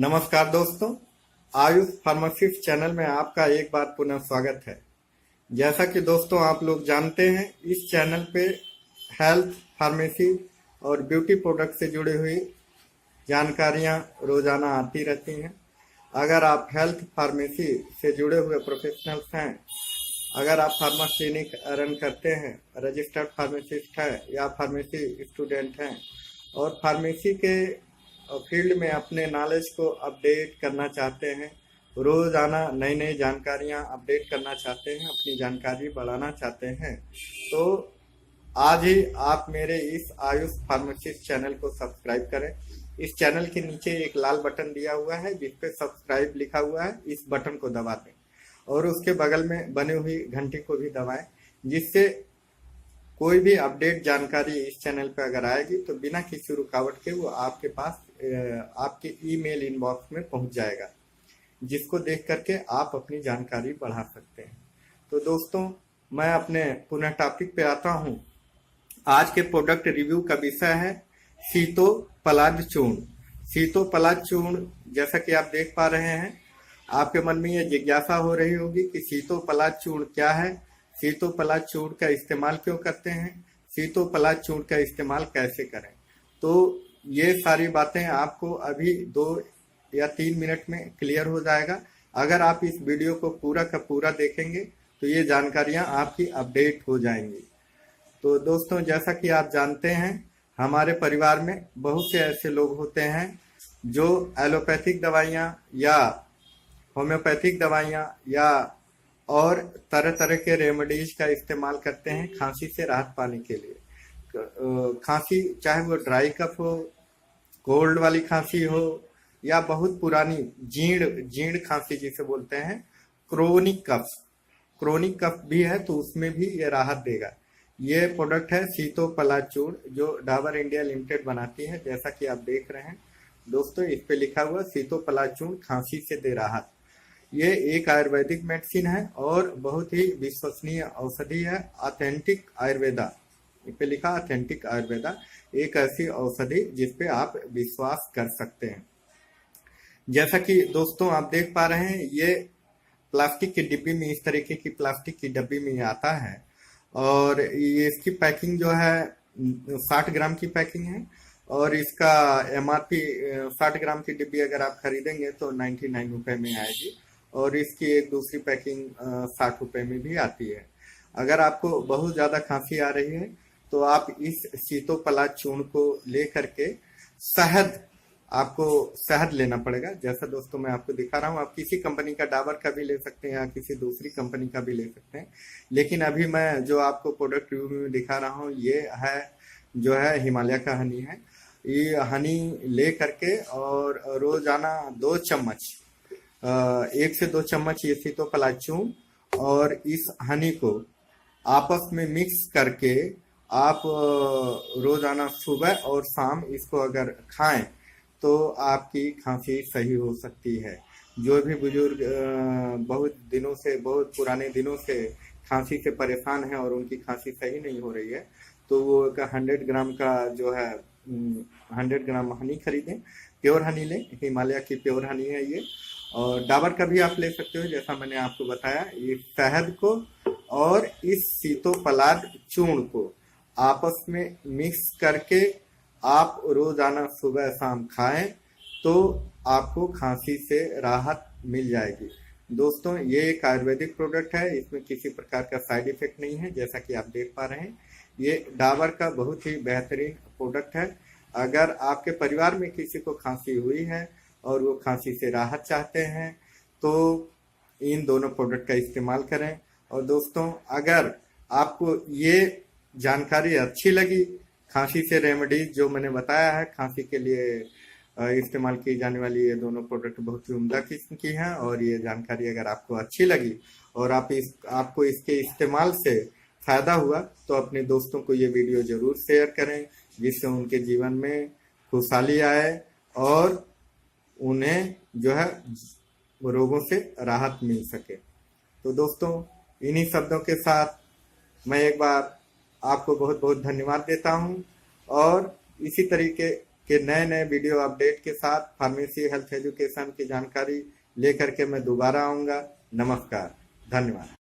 नमस्कार दोस्तों, Ayush pharmacist channel में आपका एक बार पुनः स्वागत है। जैसा कि दोस्तों आप लोग जानते हैं, इस चैनल पे हेल्थ, फार्मेसी और ब्यूटी प्रोडक्ट से जुड़ी हुई जानकारियां रोजाना आती रहती हैं। अगर आप हेल्थ फार्मेसी से जुड़े हुए प्रोफेशनल्स हैं, अगर आप फार्मा क्लिनिक रन करते हैं, रजिस्टर्ड फार्मासिस्ट हैं या फार्मेसी स्टूडेंट हैं और फार्मेसी के फील्ड में अपने नॉलेज को अपडेट करना चाहते हैं, रोजाना नई नई जानकारियां अपडेट करना चाहते हैं, अपनी जानकारी बढ़ाना चाहते हैं, तो आज ही आप मेरे इस आयुष फार्मासिस्ट चैनल को सब्सक्राइब करें। इस चैनल के नीचे एक लाल बटन दिया हुआ है जिस पे सब्सक्राइब लिखा हुआ है, इस बटन को दबा दें और उसके बगल में बनी हुई घंटी को भी दबाएं, जिससे कोई भी अपडेट जानकारी इस चैनल पर अगर आएगी तो बिना किसी रुकावट के वो आपके पास आपके ईमेल इनबॉक्स में पहुंच जाएगा, जिसको देख करके आप अपनी जानकारी बढ़ा सकते हैं। तो दोस्तों, मैं अपने पुनः टॉपिक पे आता हूं। आज के प्रोडक्ट रिव्यू का विषय है सीतोपलाद चूर्ण। सीतोपलाद चूर्ण, जैसा कि आप देख पा रहे हैं, आपके मन में यह जिज्ञासा हो रही होगी कि सीतोपलाद चूर्ण क्या है, सीतोपलाद चूर्ण का इस्तेमाल क्यों करते हैं, सीतोपलाद चूर्ण का इस्तेमाल कैसे करें। तो ये सारी बातें आपको अभी 2 या 3 मिनट में क्लियर हो जाएगा। अगर आप इस वीडियो को पूरा का पूरा देखेंगे तो ये जानकारियां आपकी अपडेट हो जाएंगी। तो दोस्तों, जैसा कि आप जानते हैं, हमारे परिवार में बहुत से ऐसे लोग होते हैं जो एलोपैथिक दवाइयाँ या होम्योपैथिक दवाइयाँ या और तरह तरह के रेमेडीज का इस्तेमाल करते हैं खांसी से राहत पाने के लिए। खांसी चाहे वो ड्राई कफ हो, कोल्ड वाली खांसी हो या बहुत पुरानी जीर्ण खांसी जिसे बोलते हैं, क्रोनिक कफ भी है तो उसमें भी ये राहत देगा। ये प्रोडक्ट है सीतोपलाद चूर्ण, जो डाबर इंडिया लिमिटेड बनाती है। जैसा कि आप देख रहे हैं दोस्तों, इस पे लिखा हुआ सीतोपलाद चूर्ण खांसी से दे राहत। ये एक आयुर्वेदिक मेडिसिन है और बहुत ही विश्वसनीय औषधि है। ऑथेंटिक आयुर्वेदा, इस पे लिखा ऑथेंटिक आयुर्वेदा, एक ऐसी औषधि जिस पे आप विश्वास कर सकते हैं। जैसा कि दोस्तों आप देख पा रहे हैं, ये प्लास्टिक की डिब्बी में, इस तरीके की प्लास्टिक की डब्बी में आता है और ये इसकी पैकिंग जो है 60 ग्राम की पैकिंग है और इसका MRP 60 ग्राम की डिब्बी अगर आप खरीदेंगे तो 99 रुपए में आएगी और इसकी एक दूसरी पैकिंग 60 रुपए में भी आती है। अगर आपको बहुत ज्यादा खांसी आ रही है तो आप इस सीतोपलाद चूर्ण को ले करके आपको शहद लेना पड़ेगा। जैसा दोस्तों मैं आपको दिखा रहा हूँ, आप किसी कंपनी का डाबर का भी ले सकते हैं या किसी दूसरी कंपनी का भी ले सकते हैं, लेकिन अभी मैं जो आपको प्रोडक्ट रिव्यू में दिखा रहा हूँ ये है जो है हिमालय का हनी है। ये हनी ले करके और रोजाना 2 चम्मच 1 से 2 चम्मच ये सीतोपलाद चूर्ण और इस हनी को आपस में मिक्स करके आप रोजाना सुबह और शाम इसको अगर खाएं तो आपकी खांसी सही हो सकती है। जो भी बुजुर्ग बहुत पुराने दिनों से खांसी से परेशान है और उनकी खांसी सही नहीं हो रही है, तो वो 100 ग्राम का जो है 100 ग्राम हनी खरीदें, प्योर हनी लें, हिमालय की प्योर हनी है ये। और डाबर का भी आप ले सकते हो, जैसा मैंने आपको बताया। ये शहद को और इस सीतोपलाद चूर्ण को आपस में मिक्स करके आप रोजाना सुबह शाम खाएं तो आपको खांसी से राहत मिल जाएगी। दोस्तों, ये एक आयुर्वेदिक प्रोडक्ट है, इसमें किसी प्रकार का साइड इफेक्ट नहीं है। जैसा कि आप देख पा रहे हैं, ये डाबर का बहुत ही बेहतरीन प्रोडक्ट है। अगर आपके परिवार में किसी को खांसी हुई है और वो खांसी से राहत चाहते हैं तो इन दोनों प्रोडक्ट का इस्तेमाल करें। और दोस्तों, अगर आपको ये जानकारी अच्छी लगी, खांसी से रेमेडीज जो मैंने बताया है, खांसी के लिए इस्तेमाल की जाने वाली ये दोनों प्रोडक्ट बहुत ही उम्दा किस्म की हैं और ये जानकारी अगर आपको अच्छी लगी और आपको इसके इस्तेमाल से फायदा हुआ तो अपने दोस्तों को ये वीडियो जरूर शेयर करें, जिससे उनके जीवन में खुशहाली आए और उन्हें जो है रोगों से राहत मिल सके। तो दोस्तों, इन्हीं शब्दों के साथ मैं एक बार आपको बहुत बहुत धन्यवाद देता हूं और इसी तरीके के नए नए वीडियो अपडेट के साथ फार्मेसी हेल्थ एजुकेशन की जानकारी लेकर के मैं दोबारा आऊँगा। नमस्कार, धन्यवाद।